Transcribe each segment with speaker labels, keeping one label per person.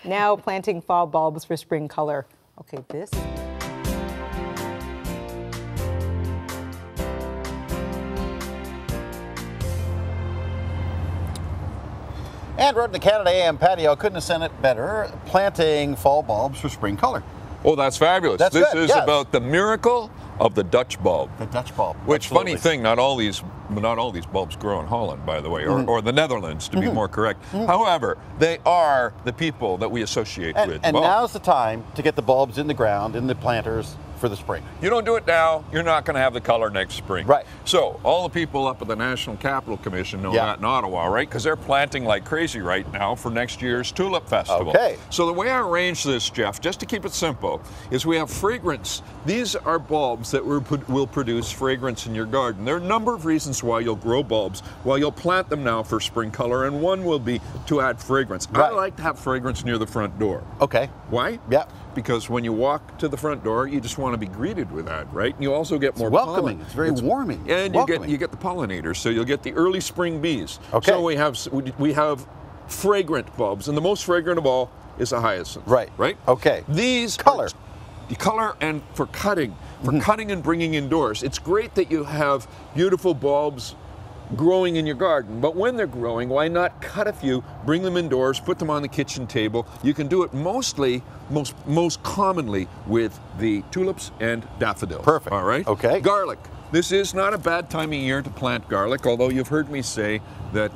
Speaker 1: Now planting fall bulbs for spring color. Okay, this.
Speaker 2: And we're in the Canada AM patio. Couldn't have sent it better. Planting fall bulbs for spring color.
Speaker 3: Oh, that's fabulous.
Speaker 2: That's
Speaker 3: this
Speaker 2: good,
Speaker 3: is
Speaker 2: yes.
Speaker 3: about the miracle of the Dutch bulb.
Speaker 2: The Dutch bulb.
Speaker 3: Which,
Speaker 2: absolutely.
Speaker 3: funny thing, not all these bulbs grow in Holland, by the way, or the Netherlands, to be more correct. However, they are the people that we associate with.
Speaker 2: And
Speaker 3: Well,
Speaker 2: now's the time to get the bulbs in the ground, in the planters, for the spring.
Speaker 3: you don't do it now, you're not going to have the color next spring.
Speaker 2: Right.
Speaker 3: So all the people up at the National Capital Commission know that in Ottawa, right? Because they're planting like crazy right now for next year's Tulip Festival.
Speaker 2: Okay.
Speaker 3: So the way I arrange this, Jeff, just to keep it simple, is we have fragrance. These are bulbs that will produce fragrance in your garden. There are a number of reasons why you'll grow bulbs, why you'll plant them now for spring color, and one will be to add fragrance.
Speaker 2: Right.
Speaker 3: I like to have fragrance near the front door.
Speaker 2: Okay.
Speaker 3: Why?
Speaker 2: Yeah.
Speaker 3: Because when you walk to the front door, you just want to be greeted with that, right? And you also get more
Speaker 2: welcoming.
Speaker 3: pollen.
Speaker 2: It's very warming.
Speaker 3: And you get the pollinators, so you'll get the early spring bees.
Speaker 2: Okay.
Speaker 3: So we have fragrant bulbs, and the most fragrant of all is a hyacinth.
Speaker 2: Right.
Speaker 3: Right.
Speaker 2: Okay.
Speaker 3: These
Speaker 2: Color.
Speaker 3: The color and for cutting and bringing indoors. It's great that you have beautiful bulbs growing in your garden, but when they're growing, why not cut a few, bring them indoors, put them on the kitchen table? You can do it most commonly with the tulips and daffodils.
Speaker 2: Perfect.
Speaker 3: All right.
Speaker 2: Okay.
Speaker 3: Garlic. This is not a bad time of year to plant garlic, although you've heard me say that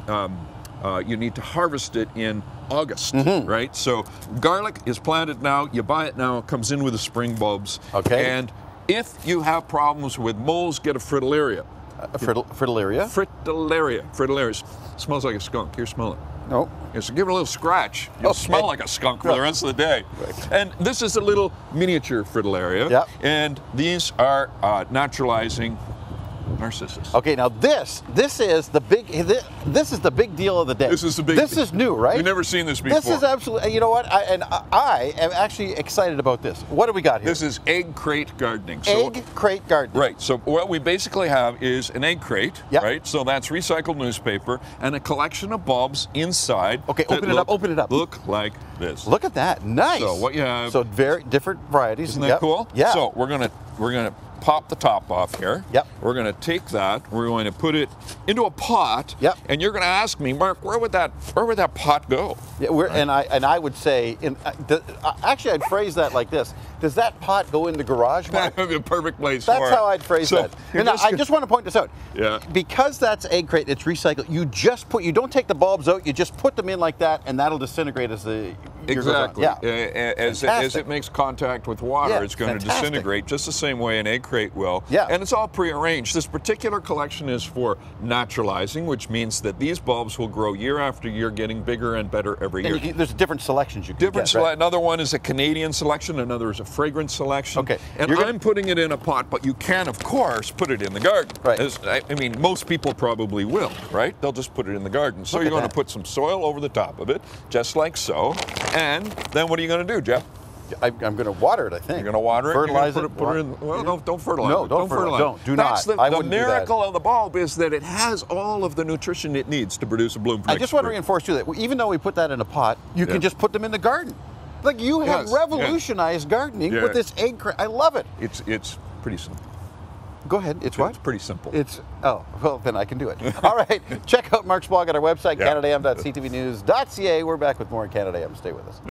Speaker 3: you need to harvest it in August, right? So garlic is planted now, you buy it now, it comes in with the spring bulbs.
Speaker 2: Okay.
Speaker 3: And if you have problems with moles, get a fritillaria.
Speaker 2: Fritillaria?
Speaker 3: Fritillaria. Smells like a skunk. Here, smell it.
Speaker 2: No.
Speaker 3: Yes, so give it a little scratch. You'll smell like a skunk for the rest of the day.
Speaker 2: Right.
Speaker 3: And this is a little miniature fritillaria.
Speaker 2: Yep.
Speaker 3: And these are naturalizing narcissus.
Speaker 2: Okay, now this is the big deal of the day.
Speaker 3: This is the big.
Speaker 2: This is new, right?
Speaker 3: We've never seen this before.
Speaker 2: This is absolutely. You know what? I am actually excited about this. What do we got here?
Speaker 3: This is egg crate gardening.
Speaker 2: Egg crate gardening.
Speaker 3: Right. So what we basically have is an egg crate.
Speaker 2: Yep.
Speaker 3: Right. So that's recycled newspaper and a collection of bulbs inside.
Speaker 2: Okay. Open it up. Open it up.
Speaker 3: Look like this.
Speaker 2: Look at that. Nice.
Speaker 3: So what you have.
Speaker 2: So very different varieties.
Speaker 3: Isn't that cool?
Speaker 2: Yeah.
Speaker 3: So we're gonna pop the top off here.
Speaker 2: Yep.
Speaker 3: We're going to take that. We're going to put it into a pot.
Speaker 2: Yep.
Speaker 3: And you're going to ask me, Mark, where would that pot go?
Speaker 2: Yeah, I would say, actually, I'd phrase that like this: does that pot go in the garage?
Speaker 3: That would be a perfect place
Speaker 2: That's
Speaker 3: for it.
Speaker 2: how I'd phrase that. And I just want to point this out.
Speaker 3: Yeah.
Speaker 2: Because that's egg crate, it's recycled. You don't take the bulbs out. You just put them in like that, and that'll disintegrate as the year goes on.
Speaker 3: Exactly.
Speaker 2: Yeah.
Speaker 3: As it makes contact with water,
Speaker 2: Yeah,
Speaker 3: it's going to
Speaker 2: fantastic.
Speaker 3: disintegrate just the same way an egg crate will.
Speaker 2: Yeah.
Speaker 3: And it's all prearranged. This particular collection is for naturalizing, which means that these bulbs will grow year after year, getting bigger and better every year.
Speaker 2: And there's different selections you can get. Right?
Speaker 3: Another one is a Canadian selection, another is a fragrance selection.
Speaker 2: Okay.
Speaker 3: And I'm putting it in a pot, but you can, of course, put it in the garden.
Speaker 2: Right.
Speaker 3: I mean, most people probably will, right? They'll just put it in the garden. So you're going to put some soil over the top of it, just like so. And then what are you going to do, Jeff?
Speaker 2: I'm going to water it, I think.
Speaker 3: You're going to water it?
Speaker 2: Fertilize
Speaker 3: Put it in. Well, no, don't fertilize
Speaker 2: No,
Speaker 3: it.
Speaker 2: don't fertilize. Don't. Do
Speaker 3: That's
Speaker 2: not. I
Speaker 3: the
Speaker 2: wouldn't do that.
Speaker 3: miracle of the bulb is that it has all of the nutrition it needs to produce a bloom for
Speaker 2: I
Speaker 3: next
Speaker 2: just want to
Speaker 3: spring.
Speaker 2: reinforce too that even though we put that in a pot, you can just put them in the garden. Like you have revolutionized gardening with this egg crate. I love it.
Speaker 3: It's pretty simple.
Speaker 2: Go ahead. It's what?
Speaker 3: It's pretty simple.
Speaker 2: Well, then I can do it. All right. Check out Mark's blog at our website, canadaam.ctvnews.ca. We're back with more in Canada AM. Stay with us.